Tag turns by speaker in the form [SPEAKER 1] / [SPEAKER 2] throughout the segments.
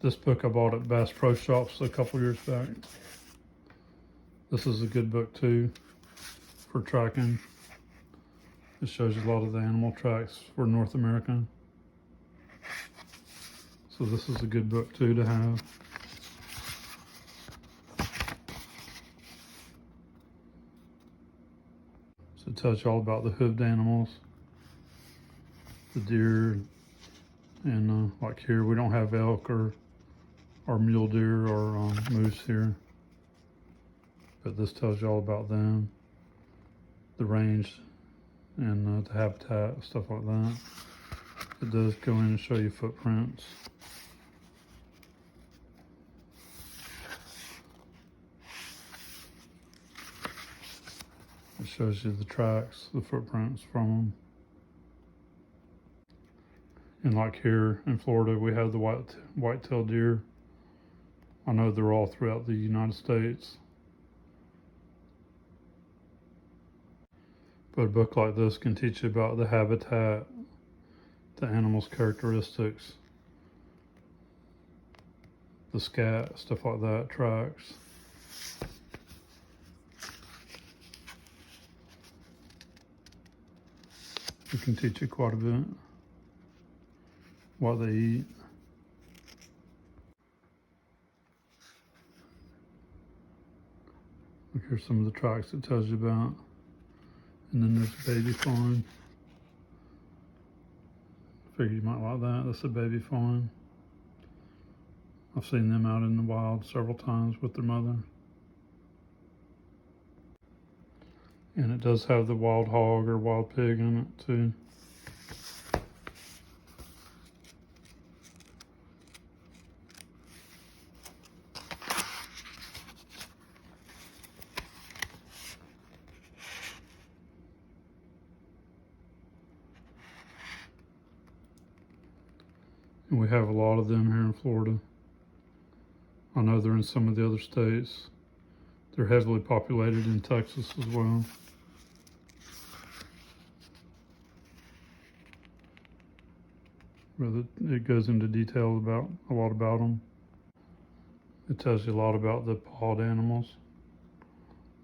[SPEAKER 1] This book I bought at Bass Pro Shops a couple years back. This is a good book too for tracking. It shows you a lot of the animal tracks for North America. So this is a good book too to have. So it tells you all about the hoofed animals, the deer, and like here we don't have elk or mule deer or moose here, but this tells you all about them, the range, and the habitat, stuff like that. It does go in and show you footprints. It shows you the tracks, the footprints from them. And like here in Florida, we have the white-tailed deer. I know they're all throughout the United States. But a book like this can teach you about the habitat, the animal's characteristics, the scat, stuff like that, tracks. It can teach you quite a bit what they eat. Look, here's some of the tracks it tells you about. And then there's a baby fawn. Figure you might like that. That's a baby fawn. I've seen them out in the wild several times with their mother. And it does have the wild hog or wild pig in it too. And we have a lot of them here in Florida. I know they're in some of the other states. They're heavily populated in Texas as well. But it goes into detail about a lot about them. It tells you a lot about the pawed animals.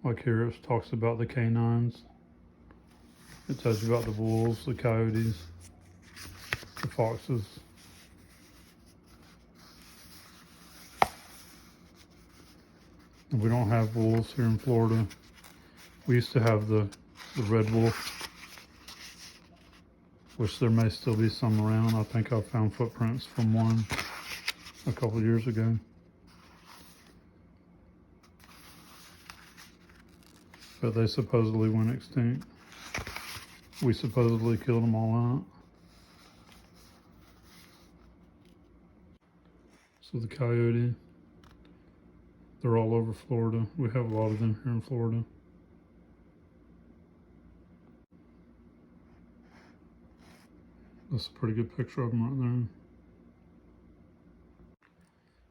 [SPEAKER 1] Like here it talks about the canines. It tells you about the wolves, the coyotes, the foxes. And we don't have wolves here in Florida. We used to have the red wolf, which there may still be some around. I think I found footprints from one a couple years ago. But they supposedly went extinct. We supposedly killed them all out. So the coyote, they're all over Florida. We have a lot of them here in Florida. That's a pretty good picture of them right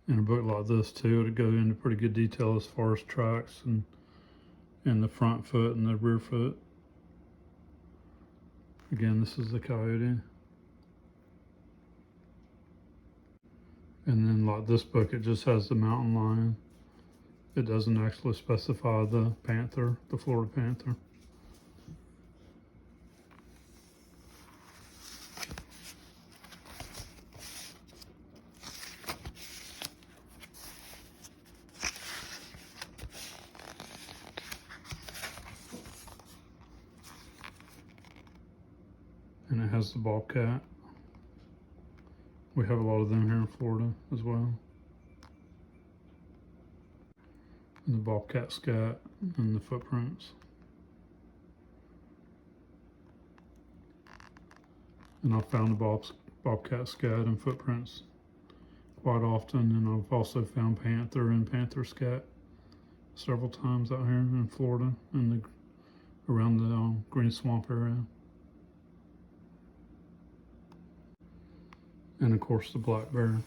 [SPEAKER 1] there. In a book like this too, it'll go into pretty good detail as far as tracks and the front foot and the rear foot. Again, this is the coyote. And then like this book, it just has the mountain lion. It doesn't actually specify the panther, the Florida panther. And it has the bobcat. We have a lot of them here in Florida as well. And the bobcat scat and the footprints. And I've found the bobcat scat and footprints quite often, and I've also found panther and panther scat several times out here in Florida and around the Green Swamp area. And of course the black bear.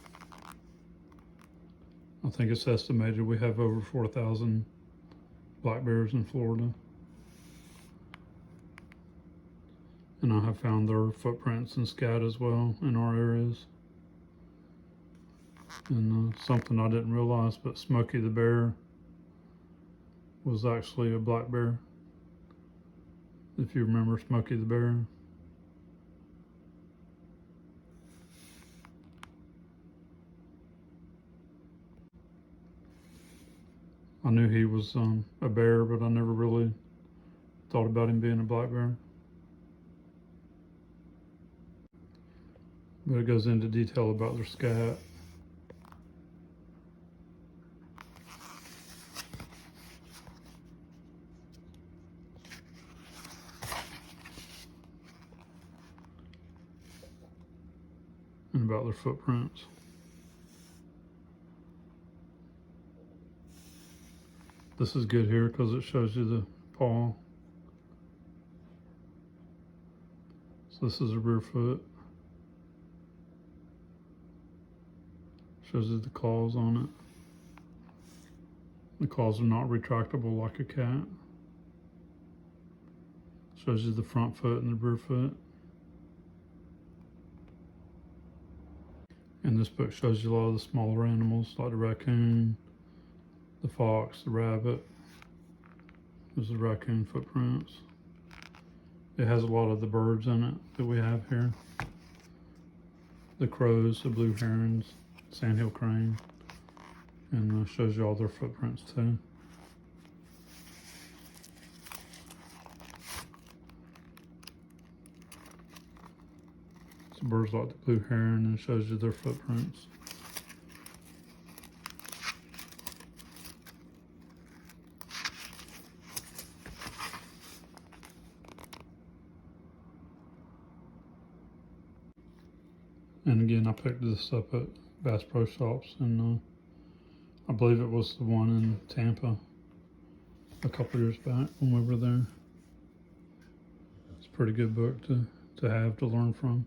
[SPEAKER 1] I think it's estimated we have over 4,000 black bears in Florida. And I have found their footprints and scat as well in our areas. And something I didn't realize, but Smokey the Bear was actually a black bear. If you remember Smokey the Bear. I knew he was a bear, but I never really thought about him being a black bear. But it goes into detail about their scat. And about their footprints. This is good here because it shows you the paw. So this is a rear foot. Shows you the claws on it. The claws are not retractable like a cat. Shows you the front foot and the rear foot. And this book shows you a lot of the smaller animals like the raccoon, the fox, the rabbit. There's the raccoon footprints. It has a lot of the birds in it that we have here. The crows, the blue herons, sandhill crane, and shows you all their footprints too. So birds like the blue heron and shows you their footprints. And again, I picked this up at Bass Pro Shops, and I believe it was the one in Tampa a couple years back when we were there. It's a pretty good book to have to learn from.